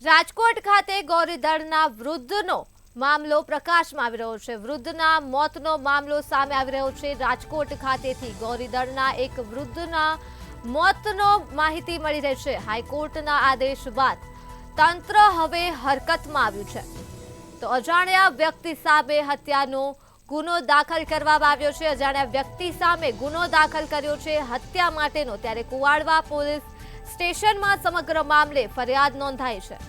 રાજકોટ ખાતે ગૌરીદળના વૃદ્ધનો મામલો પ્રકાશમાં આવી રહ્યો છે। વૃદ્ધના મોતનો મામલો સામે આવી રહ્યો છે। રાજકોટ ખાતેથી ગૌરીદળના એક વૃદ્ધના મોતનો માહિતી મળી રહી છે। હાઈકોર્ટના આદેશ બાદ તંત્ર હવે હરકતમાં આવ્યું છે। તો અજાણ્યા વ્યક્તિ સામે હત્યાનો ગુનો દાખલ કરવામાં આવ્યો છે। અજાણ્યા વ્યક્તિ સામે ગુનો દાખલ કર્યો છે હત્યા માટેનો। ત્યારે કુવાડવા પોલીસ સ્ટેશનમાં સમગ્ર મામલે ફરિયાદ નોંધાઈ છે।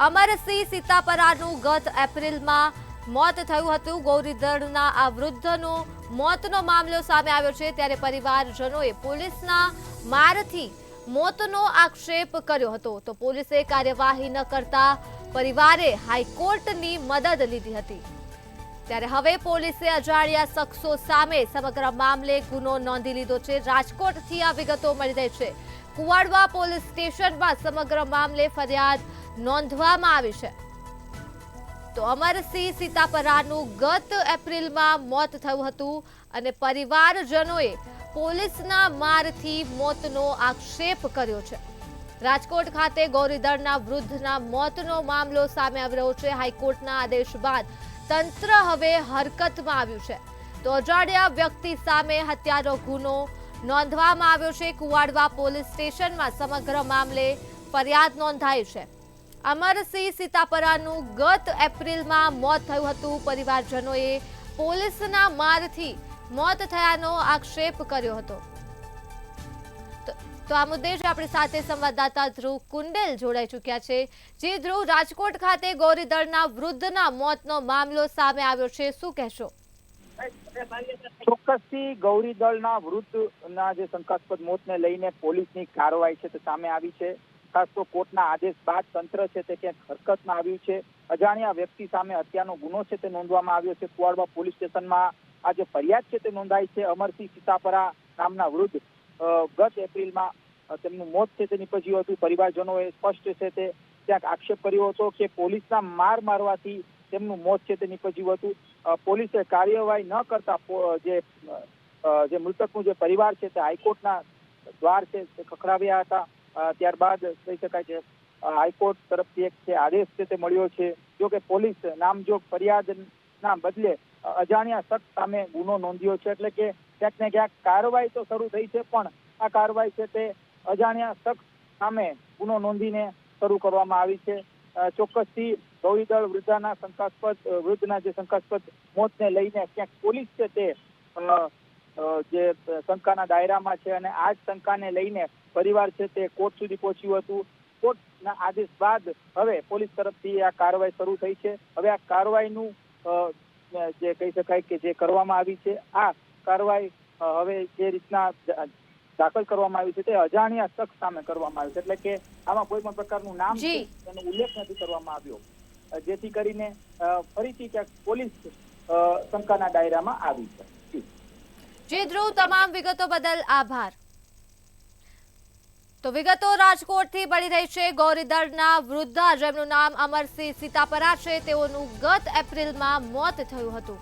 અમરસિંહ સીતાપરાનું ગત એપ્રિલમાં મોત થયું હતું। ગૌરીદળના આ વૃદ્ધનો મોતનો મામલો સામે આવ્યો છે। ત્યારે પરિવારજનોએ પોલીસના મારથી મોતનો આક્ષેપ કર્યો હતો। તો પોલીસે કાર્યવાહી ન કરતા પરિવારે હાઈકોર્ટની મદદ લીધી હતી। ત્યારે હવે પોલીસે અજાણ્યા શખ્સો સામે સમગ્ર મામલે ગુનો નોંધી લીધો છે। રાજકોટથી આ વિગતો મળી રહી છે। કુવાડવા પોલીસ સ્ટેશનમાં સમગ્ર મામલે ફરિયાદ નોંધવામાં આવી છે। તો અમરસિંહ સીતાપરાનું ગત એપ્રિલમાં મોત થયું હતું અને પરિવારજનોએ પોલીસના મારથી મોતનો આક્ષેપ કર્યો છે। રાજકોટ ખાતે ગૌરીદળના વૃદ્ધના મોતનો મામલો સામે આવી રહ્યો છે। હાઈકોર્ટના આદેશ બાદ તંત્ર હવે હરકતમાં આવ્યું છે। તો અજાણ્યા વ્યક્તિ સામે હત્યાનો ગુનો નોંધવામાં આવ્યો છે। કુવાડવા પોલીસ સ્ટેશનમાં સમગ્ર મામલે ફરિયાદ નોંધાઈ છે। અમરસિંહ સીતાપરાનું ગત એપ્રિલમાં મોત થયું હતું। પરિવારજનોએ પોલીસના મારથી મોત થયાનો આક્ષેપ કર્યો હતો। તો આ મુદ્દે જ આપણી સાથે સંવાદદાતા ધ્રુવ કુંડેલ જોડાઈ ચૂક્યા છે। જે ધ્રુવ, રાજકોટ ખાતે ગૌરીદળના વૃદ્ધના મોતનો મામલો સામે આવ્યો છે, શું કહેશો? ચોક્કસથી ગૌરીદળના વૃદ્ધના જે શંકાસ્પદ મોતને લઈને પોલીસની કાર્યવાહી છે તે સામે આવી છે। ખાસ તો કોર્ટના આદેશ બાદ તંત્ર છે તે ક્યાંક હરકતમાં આવ્યું છે। અજાણ્યા વ્યક્તિ સામે હત્યાનો ગુનો છે તે નોંધવામાં આવ્યો છે। કુવાડવા પોલીસ સ્ટેશનમાં આ જે ફરિયાદ છે તે નોંધાઈ છે। અમરસિંહ સીતાપરા નામના વૃદ્ધ ગત એપ્રિલમાં તેમનું મોત છે તે નીપજ્યું હતું। પરિવારજનોએ સ્પષ્ટ છે તે ક્યાંક આક્ષેપ કર્યો હતો કે પોલીસના માર મારવાથી તેમનું મોત છે તે નીપજ્યું હતું। પોલીસે કાર્યવાહી ન કરતા જે મૃતકનું જે પરિવાર છે તે હાઈકોર્ટના દ્વાર છે તે ખખડાવ્યા હતા। ત્યારબાદ કહી શકાય કે હાઈકોર્ટ તરફથી એક છે આદેશ છે તે મળ્યો છે। જો કે પોલીસ નામજોગ ફરિયાદના બદલે અજાણ્યા શખ્સ સામે ગુનો નોંધ્યો છે। એટલે કે ક્યાંક ને ક્યાંક કાર્યવાહી તો શરૂ થઈ છે, પણ આ કાર્યવાહી છે તે અજાણ્યા શખ્સ સામે ગુનો નોંધીને શરૂ કરવામાં આવી છે। ચોક્કસથી ગૌરીદળ વૃદ્ધના જે શંકાસ્પદ મોતને લઈને ક્યાંક પોલીસ છે તે જે શંકાના દાયરામાં છે અને આ જ શંકાને લઈને પરિવાર છે તે કોર્ટ સુધી પહોંચ્યું હતું। કોર્ટના આદેશ બાદ હવે પોલીસ તરફથી આ કાર્યવાહી શરૂ થઈ છે। હવે આ કાર્યવાહીનું જે કહી શકાય કે જે કરવામાં આવી છે, આ કાર્યવાહી હવે જે રીતના દાખલ કરવામાં આવી છે તે અજાણ્યા શખ્સ સામે કરવામાં આવી છે। એટલે કે આમાં કોઈ પણ પ્રકારનું નામ છે તેનો ઉલ્લેખ નથી કરવામાં આવ્યો, જેથી કરીને ફરીથી ક્યાંક પોલીસ શંકાના દાયરામાં આવી છે। જી ધ્રુવ, તમામ વિગતો બદલ આભાર। તો વિગતો રાજકોટથી મળી રહી છે। ગૌરીદળના વૃદ્ધ જેમનું નામ અમરસિંહ સીતાપરા છે, તેઓનું ગત એપ્રિલમાં મોત થયું હતું।